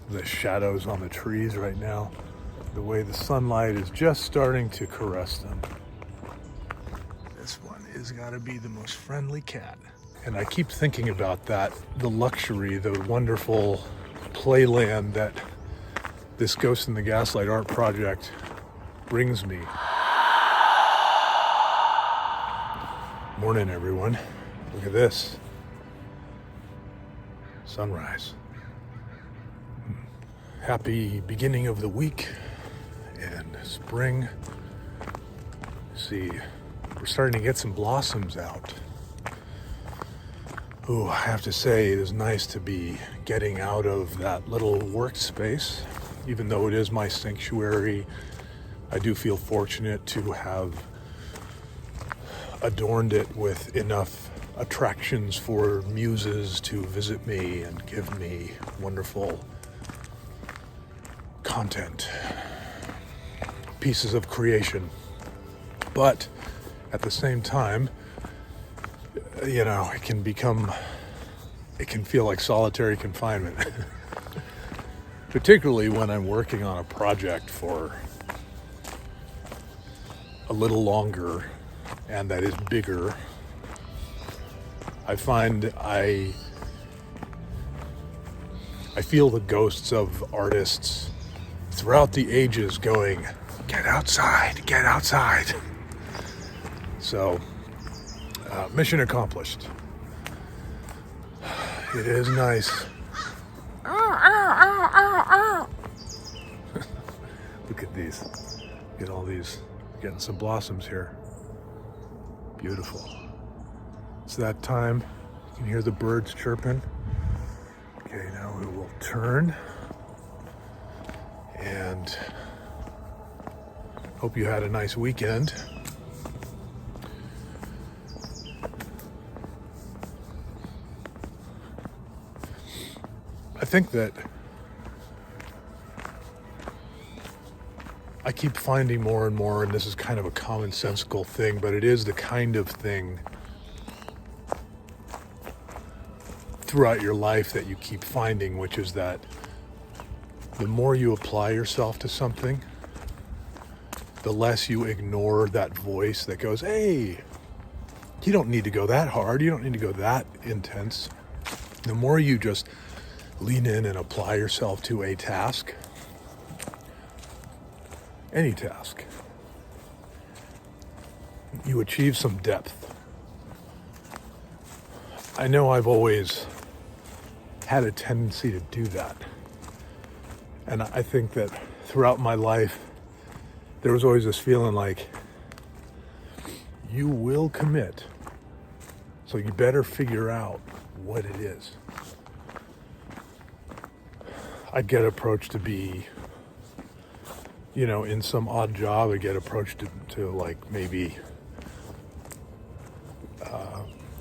the shadows on the trees right now, the way the sunlight is just starting to caress them. This one is gotta be the most friendly cat. And I keep thinking about that, the luxury, the wonderful playland that this Ghost in the Gaslight art project brings me. Morning, everyone. Look at this. Sunrise. Happy beginning of the week and spring. See, we're starting to get some blossoms out. Ooh, I have to say it is nice to be getting out of that little workspace. Even though it is my sanctuary, I do feel fortunate to have adorned it with enough attractions for muses to visit me and give me wonderful content, pieces of creation. But at the same time, it can feel like solitary confinement. Particularly when I'm working on a project for a little longer and that is bigger. I find I feel the ghosts of artists throughout the ages going, get outside, get outside. So, mission accomplished. It is nice. Look at these. Get all these, getting some blossoms here. Beautiful. It's that time. You can hear the birds chirping. Okay, now we will turn. And hope you had a nice weekend. I think that I keep finding more and more, and this is kind of a commonsensical thing, but it is the kind of thing throughout your life that you keep finding, which is that the more you apply yourself to something, the less you ignore that voice that goes, hey, you don't need to go that hard, you don't need to go that intense. The more you just lean in and apply yourself to a task, any task, you achieve some depth. I know I've always had a tendency to do that. And I think that throughout my life, there was always this feeling like, you will commit, so you better figure out what it is. I'd get approached to be, in some odd job, I'd get approached to like maybe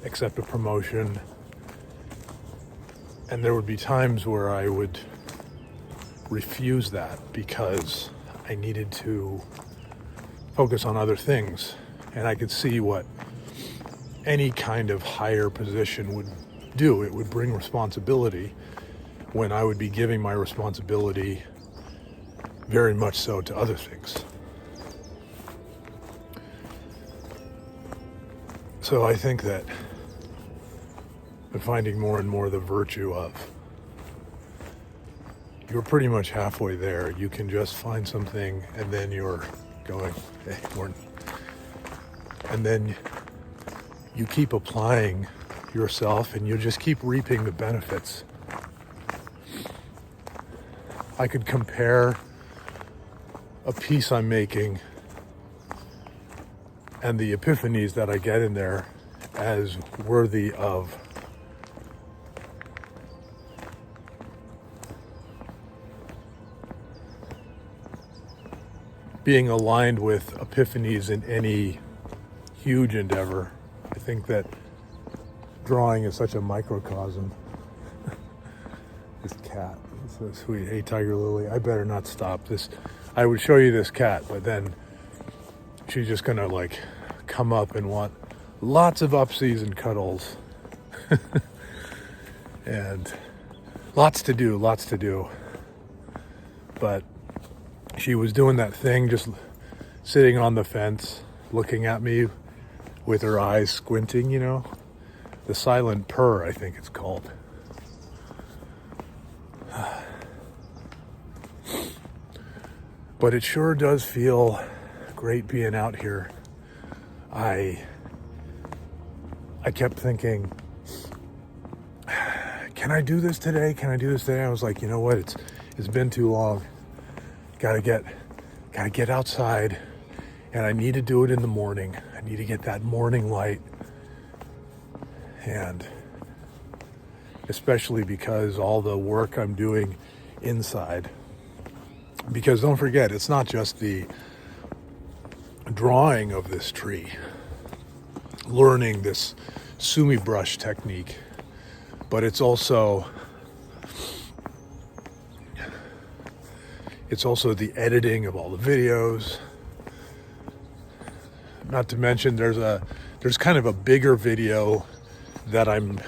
accept a promotion. And there would be times where I would refuse that because I needed to focus on other things. And I could see what any kind of higher position would do. It would bring responsibility when I would be giving my responsibility very much so to other things. So I think that I'm finding more and more the virtue of, you're pretty much halfway there. You can just find something and then you're going, hey, and then you keep applying yourself and you just keep reaping the benefits. I could compare a piece I'm making and the epiphanies that I get in there as worthy of being aligned with epiphanies in any huge endeavor. I think that drawing is such a microcosm. This cat is so sweet. Hey, Tiger Lily, I better not stop this. I would show you this cat, but then she's just gonna like come up and want lots of upsies and cuddles. And lots to do. but she was doing that thing, just sitting on the fence, looking at me with her eyes squinting, you know, the silent purr, I think it's called. But it sure does feel great being out here. I kept thinking, can I do this today? Can I do this today? I was like, you know what? It's been too long. Gotta get outside, and I need to do it in the morning. I need to get that morning light, and especially because all the work I'm doing inside. Because don't forget, it's not just the drawing of this tree, learning this sumi brush technique, but it's also the editing of all the videos. Not to mention there's kind of a bigger video that I'm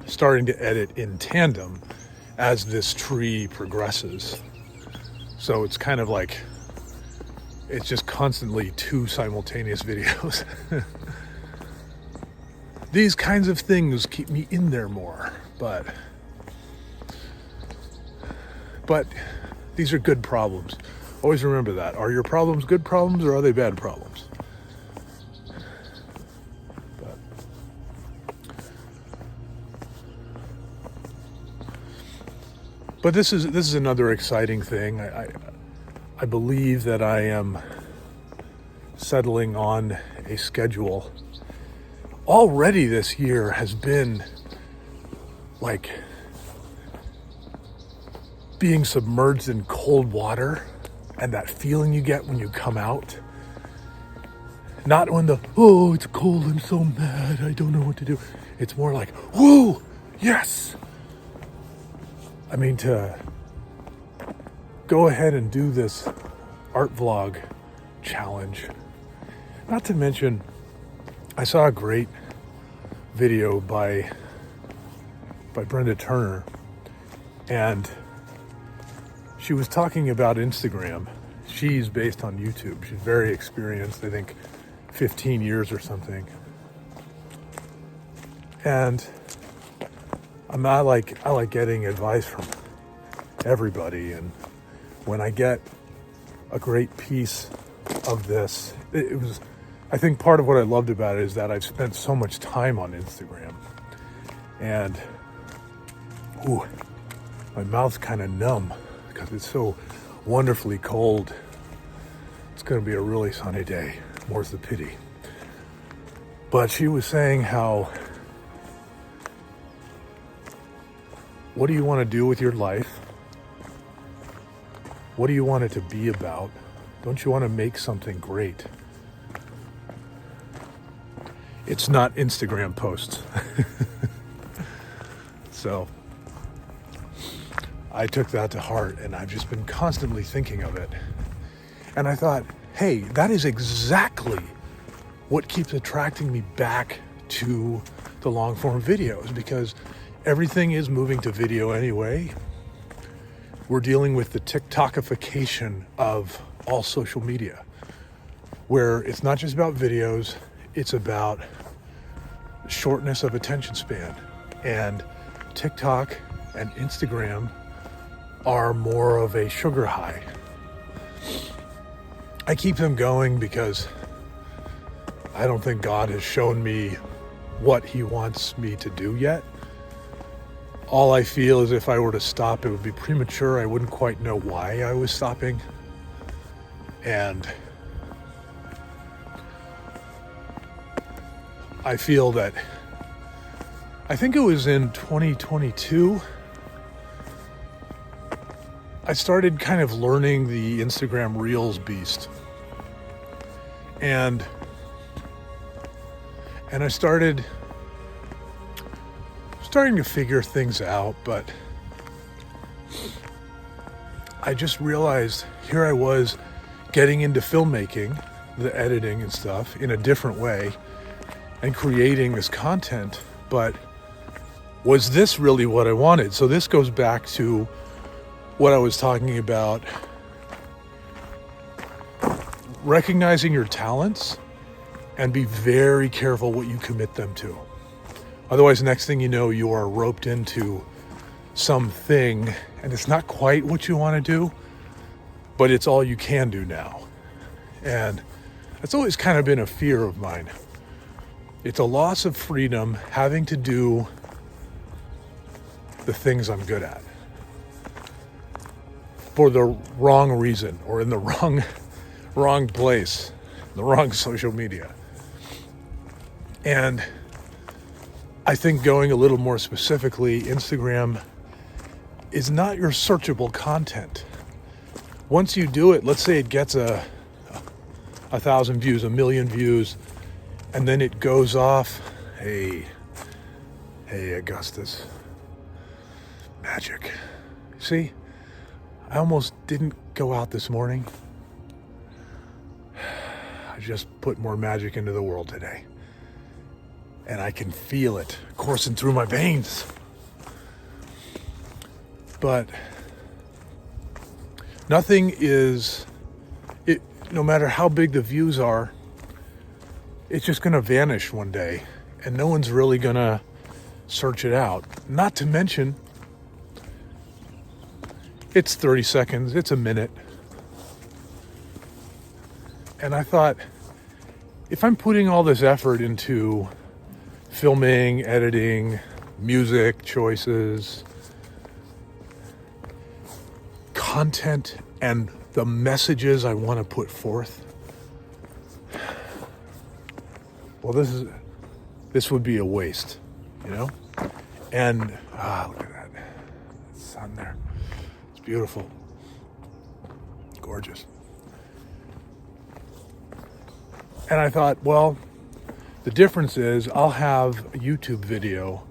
starting to edit in tandem as this tree progresses. So it's kind of like, it's just constantly two simultaneous videos. These kinds of things keep me in there more, but these are good problems. Always remember that. Are your problems good problems, or are they bad problems? But this is another exciting thing. I believe that I am settling on a schedule. Already this year has been like being submerged in cold water, and that feeling you get when you come out. Not when it's cold, I'm so mad, I don't know what to do. It's more like, whoa, yes. I mean, to go ahead and do this art vlog challenge. Not to mention, I saw a great video by Brenda Turner, and she was talking about Instagram. She's based on YouTube. She's very experienced, I think 15 years or something. And I like getting advice from everybody, and when I get a great piece of this, it was, I think part of what I loved about it is that I've spent so much time on Instagram, and my mouth's kind of numb because it's so wonderfully cold. It's going to be a really sunny day, more's the pity. But she was saying how, what do you want to do with your life? What do you want it to be about? Don't you want to make something great? It's not Instagram posts. So I took that to heart, and I've just been constantly thinking of it. And I thought, hey, that is exactly what keeps attracting me back to the long form videos, because everything is moving to video anyway. We're dealing with the TikTokification of all social media, where it's not just about videos, it's about shortness of attention span. And TikTok and Instagram are more of a sugar high. I keep them going because I don't think God has shown me what He wants me to do yet. All I feel is if I were to stop, it would be premature. I wouldn't quite know why I was stopping. And I feel that, I think it was in 2022, I started kind of learning the Instagram Reels beast. And I starting to figure things out, but I just realized here I was getting into filmmaking, the editing and stuff in a different way, and creating this content, but was this really what I wanted? So this goes back to what I was talking about recognizing your talents and be very careful what you commit them to. Otherwise, next thing you know, you are roped into something and it's not quite what you want to do, but it's all you can do now. And that's always kind of been a fear of mine. It's a loss of freedom having to do the things I'm good at for the wrong reason or in the wrong place, the wrong social media. And I think going a little more specifically, Instagram is not your searchable content. Once you do it, let's say it gets 1,000 views, 1,000,000 views, and then it goes off. Hey, Augustus. Magic. See, I almost didn't go out this morning. I just put more magic into the world today. And I can feel it coursing through my veins. But nothing is, no matter how big the views are, it's just going to vanish one day. And no one's really going to search it out. Not to mention, it's 30 seconds, it's a minute. And I thought, if I'm putting all this effort into filming, editing, music choices, content, and the messages I want to put forth, well, this would be a waste, you know? And, look at that sun there. It's beautiful. Gorgeous. And I thought, well, the difference is I'll have a YouTube video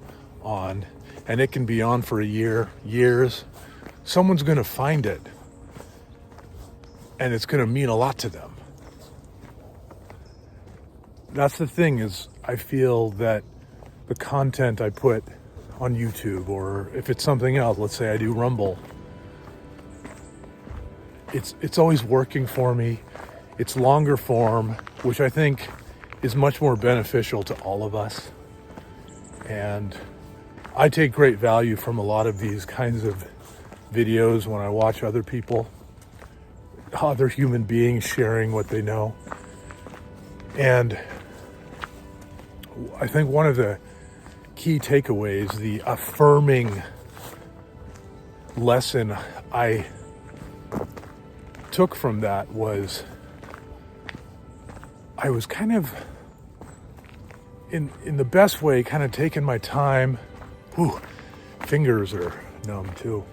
on, and it can be on for a year, years. Someone's going to find it, and it's going to mean a lot to them. That's the thing, is I feel that the content I put on YouTube, or if it's something else, let's say I do Rumble, it's always working for me. It's longer form, which I think is much more beneficial to all of us. And I take great value from a lot of these kinds of videos when I watch other people, other human beings sharing what they know. And I think one of the key takeaways, the affirming lesson I took from that was I was kind of, in the best way, kind of taking my time. Whew, fingers are numb too.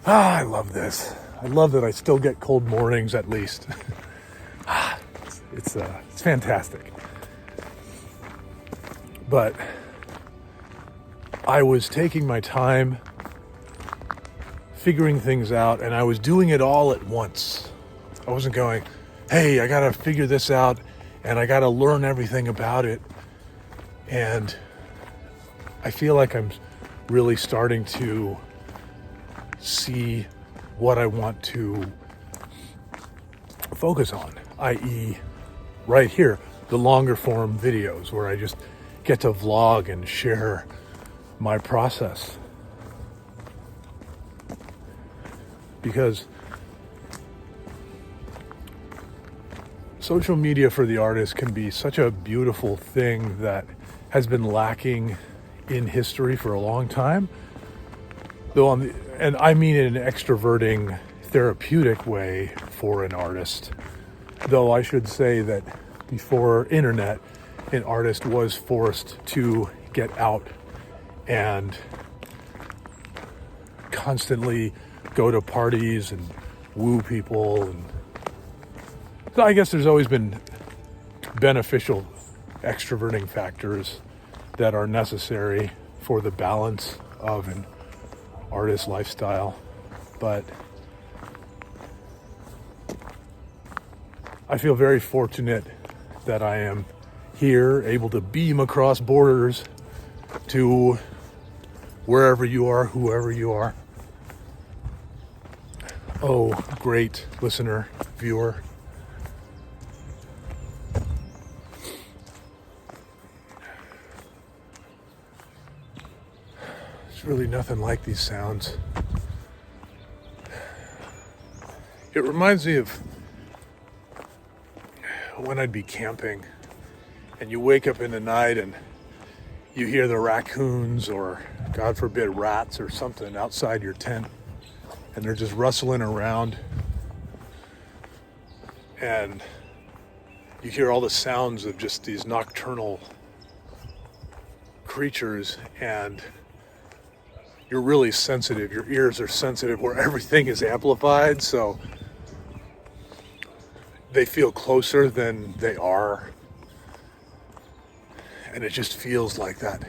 I love this. I love that I still get cold mornings at least. It's fantastic. But I was taking my time, figuring things out, and I was doing it all at once. I wasn't going, hey, I gotta figure this out and I gotta learn everything about it. And I feel like I'm really starting to see what I want to focus on, i.e. right here, the longer form videos where I just get to vlog and share my process. Because social media for the artist can be such a beautiful thing that has been lacking in history for a long time. Though and I mean in an extroverting, therapeutic way for an artist. Though I should say that before internet, an artist was forced to get out and constantly go to parties and woo people. And so I guess there's always been beneficial extroverting factors that are necessary for the balance of an artist lifestyle. But I feel very fortunate that I am here, able to beam across borders to wherever you are, whoever you are. Oh, great listener, viewer. There's really nothing like these sounds. It reminds me of when I'd be camping and you wake up in the night and you hear the raccoons or, God forbid, rats or something outside your tent, and they're just rustling around, and you hear all the sounds of just these nocturnal creatures, and you're really sensitive. Your ears are sensitive where everything is amplified, so they feel closer than they are. And it just feels like that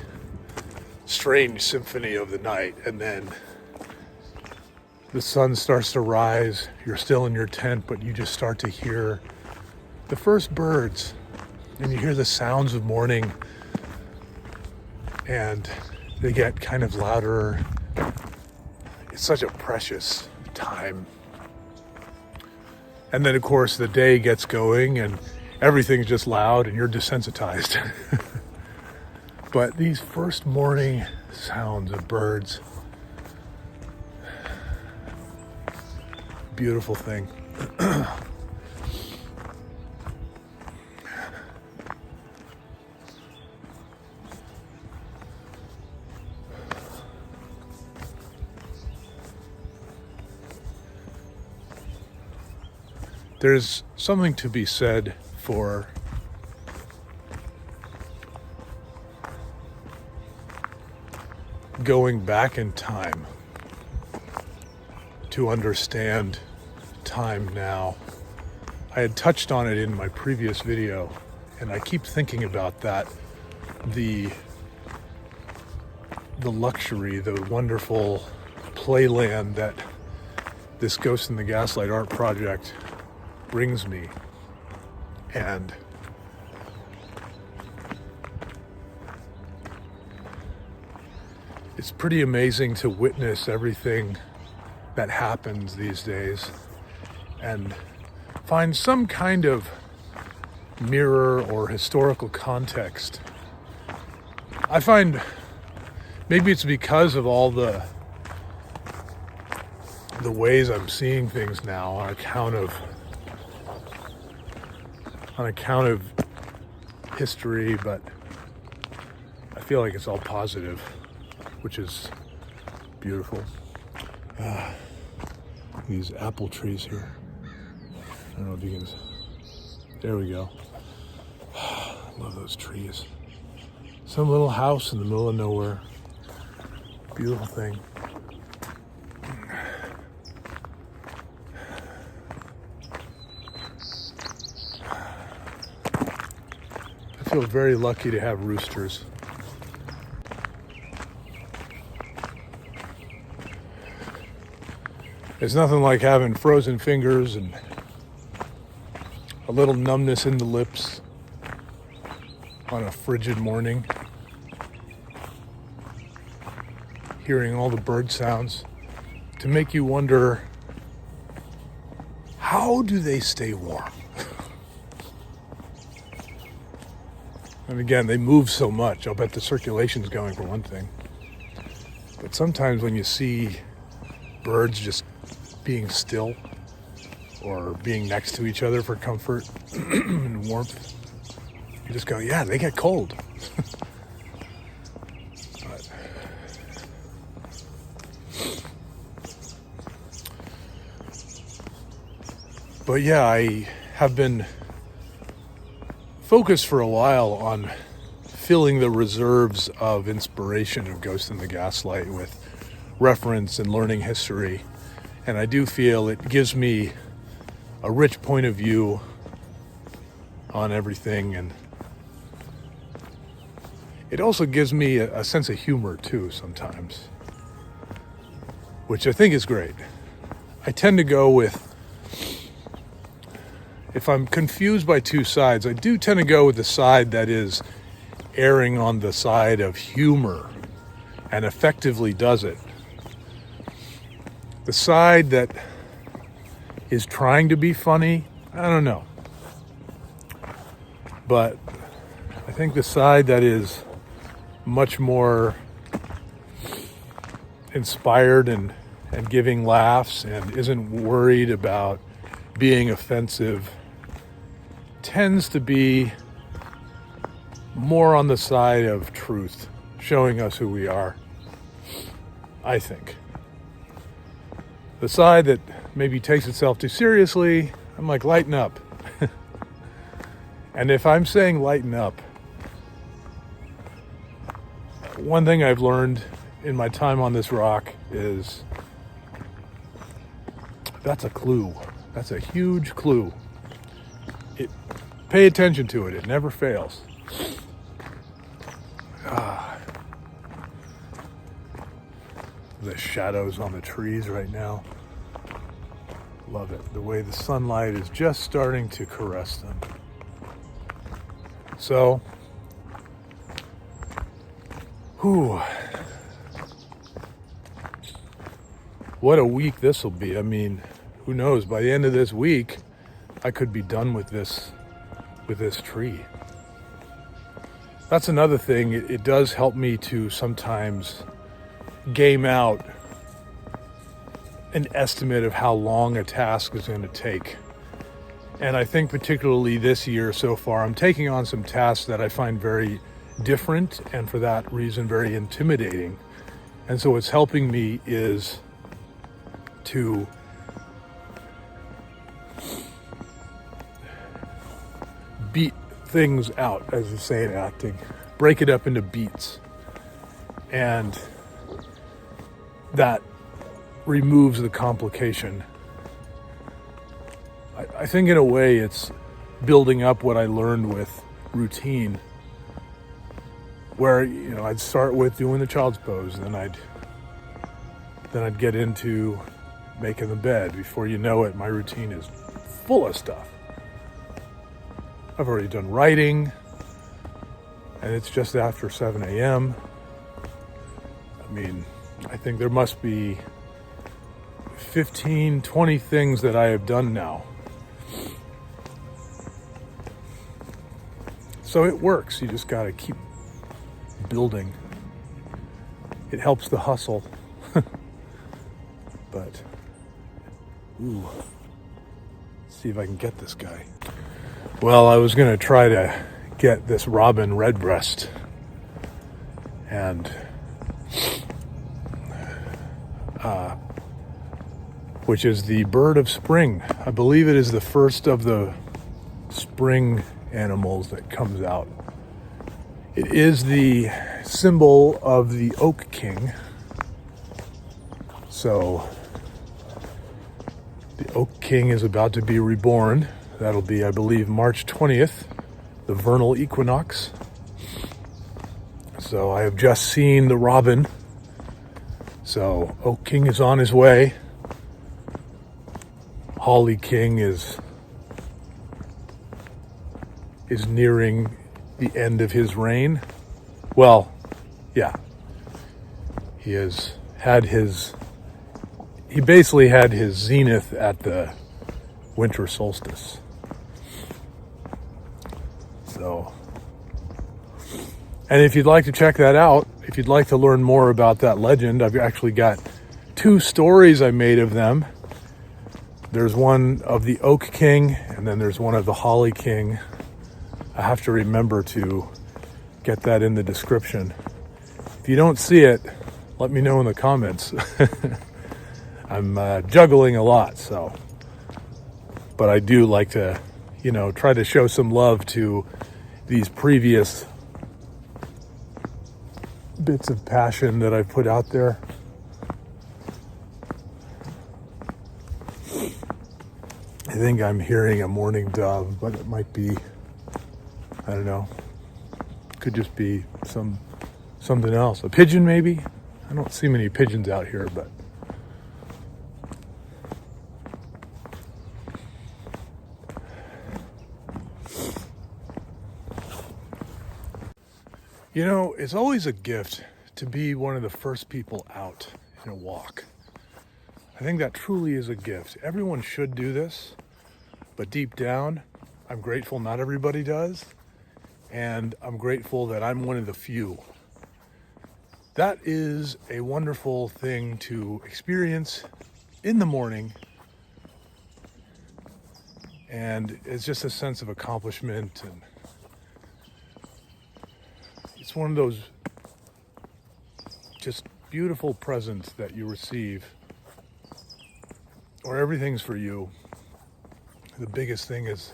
strange symphony of the night. And then the sun starts to rise. You're still in your tent, but you just start to hear the first birds. And you hear the sounds of morning. And they get kind of louder. It's such a precious time. And then, of course, the day gets going and everything's just loud and you're desensitized. But these first morning sounds of birds, beautiful thing. There's something to be said for going back in time to understand time now. I had touched on it in my previous video, and I keep thinking about that. The luxury, the wonderful playland that this Ghost in the Gaslight art project brings me. And it's pretty amazing to witness everything that happens these days and find some kind of mirror or historical context. I find maybe it's because of all the ways I'm seeing things now on account of history, but I feel like it's all positive, which is beautiful. These apple trees here. I don't know if you can. There we go. Love those trees. Some little house in the middle of nowhere. Beautiful thing. I feel very lucky to have roosters. It's nothing like having frozen fingers and a little numbness in the lips on a frigid morning. Hearing all the bird sounds to make you wonder, how do they stay warm? And again, they move so much. I'll bet the circulation's going, for one thing. But sometimes when you see birds just being still or being next to each other for comfort and warmth, you just go, yeah, they get cold. But yeah, I have been focused for a while on filling the reserves of inspiration of Ghost in the Gaslight with reference and learning history. And I do feel it gives me a rich point of view on everything. And it also gives me a sense of humor too sometimes, which I think is great. I tend to go with, if I'm confused by two sides, I do tend to go with the side that is erring on the side of humor and effectively does it. The side that is trying to be funny, I don't know. But I think the side that is much more inspired and giving laughs and isn't worried about being offensive tends to be more on the side of truth, showing us who we are, I think. The side that maybe takes itself too seriously, I'm like, lighten up. And if I'm saying lighten up, one thing I've learned in my time on this rock is that's a clue. That's a huge clue. Pay attention to it. It never fails. The shadows on the trees right now. Love it. The way the sunlight is just starting to caress them. So, what a week this will be. I mean, who knows? By the end of this week, I could be done with this tree. That's another thing. It does help me to sometimes game out an estimate of how long a task is going to take. And I think particularly this year so far, I'm taking on some tasks that I find very different and for that reason very intimidating. And so what's helping me is to beat things out, as you say in acting, break it up into beats. And that removes the complication. I think in a way it's building up what I learned with routine, where I'd start with doing the child's pose, then I'd get into making the bed. Before you know it, my routine is full of stuff. I've already done writing, and it's just after 7 a.m. I mean, I think there must be 15, 20 things that I have done now. So it works. You just got to keep building. It helps the hustle. But, let's see if I can get this guy. Well, I was going to try to get this robin redbreast, and which is the bird of spring. I believe it is the first of the spring animals that comes out. It is the symbol of the Oak King. So the Oak King is about to be reborn. That'll be, I believe, March 20th, the vernal equinox. So I have just seen the robin. So Oak King is on his way. Holly King is nearing the end of his reign. Well, yeah. He basically had his zenith at the winter solstice. So, and if you'd like to check that out, if you'd like to learn more about that legend, I've actually got 2 stories I made of them. There's one of the Oak King, and then there's one of the Holly King. I have to remember to get that in the description. If you don't see it, let me know in the comments. I'm juggling a lot, so. But I do like to, try to show some love to these previous bits of passion that I've put out there. I think I'm hearing a mourning dove, but it might be, I don't know, could just be something else. A pigeon, maybe? I don't see many pigeons out here, but it's always a gift to be one of the first people out in a walk. I think that truly is a gift. Everyone should do this, but deep down, I'm grateful not everybody does, and I'm grateful that I'm one of the few. that is a wonderful thing to experience in the morning. And it's just a sense of accomplishment, and it's one of those just beautiful presents that you receive, or everything's for you. The biggest thing is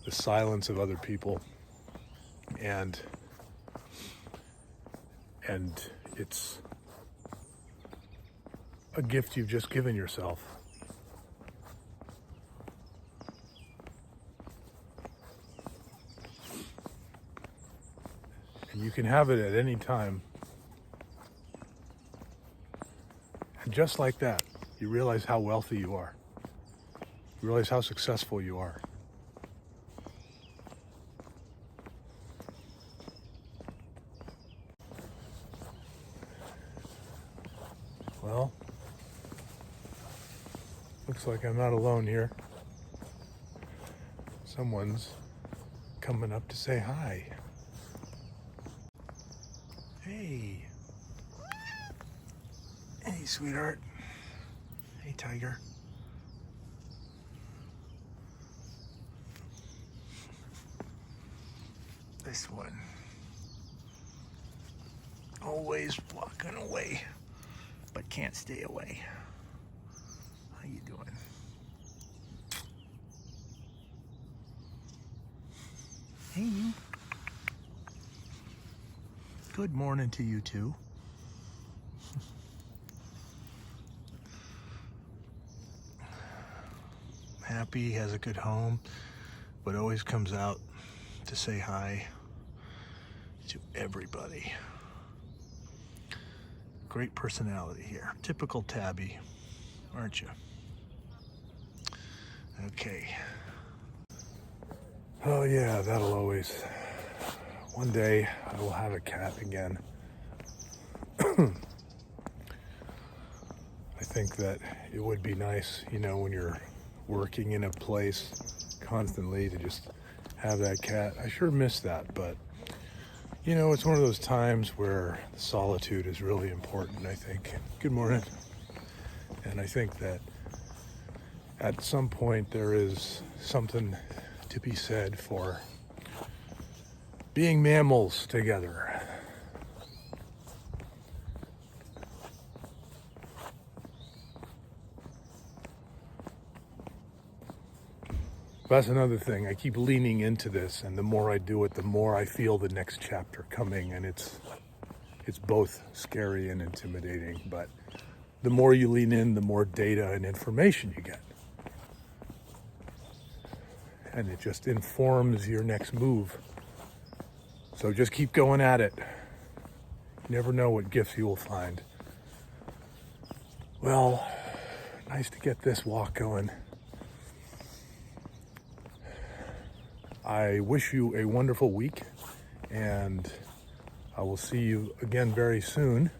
the silence of other people, and it's a gift you've just given yourself. And you can have it at any time. And just like that, you realize how wealthy you are. You realize how successful you are. Well, looks like I'm not alone here. Someone's coming up to say hi. Hey. Hey, sweetheart. Hey, tiger. This one. Always walking away, but can't stay away. How you doing? Hey, you. Good morning to you too. Happy, has a good home, but always comes out to say hi to everybody. Great personality here. Typical tabby, aren't you? Okay. Oh yeah, that'll always. One day I will have a cat again. I think that it would be nice, you know, when you're working in a place constantly to just have that cat. I sure miss that, but you know, it's one of those times where the solitude is really important, I think. Good morning. And I think that at some point there is something to be said for being mammals together. That's another thing. I keep leaning into this, and the more I do it, the more I feel the next chapter coming, and it's both scary and intimidating, but the more you lean in, the more data and information you get. And it just informs your next move. So just keep going at it. You never know what gifts you will find. Well, nice to get this walk going. I wish you a wonderful week, and I will see you again very soon.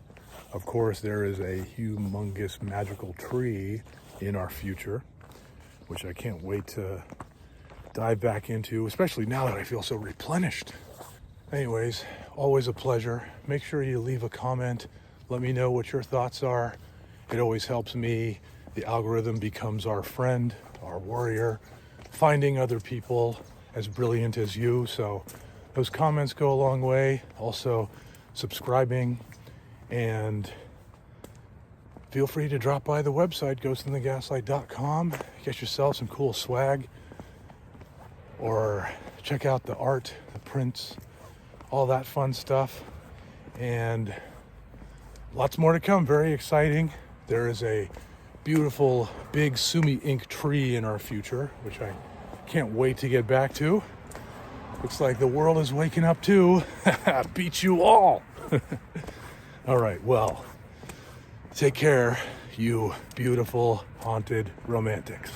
Of course, there is a humongous magical tree in our future, which I can't wait to dive back into, especially now that I feel so replenished. Anyways, always a pleasure. Make sure you leave a comment. Let me know what your thoughts are. It always helps me. The algorithm becomes our friend, our warrior, finding other people as brilliant as you. So those comments go a long way. Also, subscribing, and feel free to drop by the website, ghostinthegaslight.com. Get yourself some cool swag, or check out the art, the prints, all that fun stuff. And lots more to come. Very exciting. There is a beautiful big Sumi ink tree in our future, which I can't wait to get back to. Looks like the world is waking up too. Beat you all. All right, well, take care, you beautiful haunted romantics.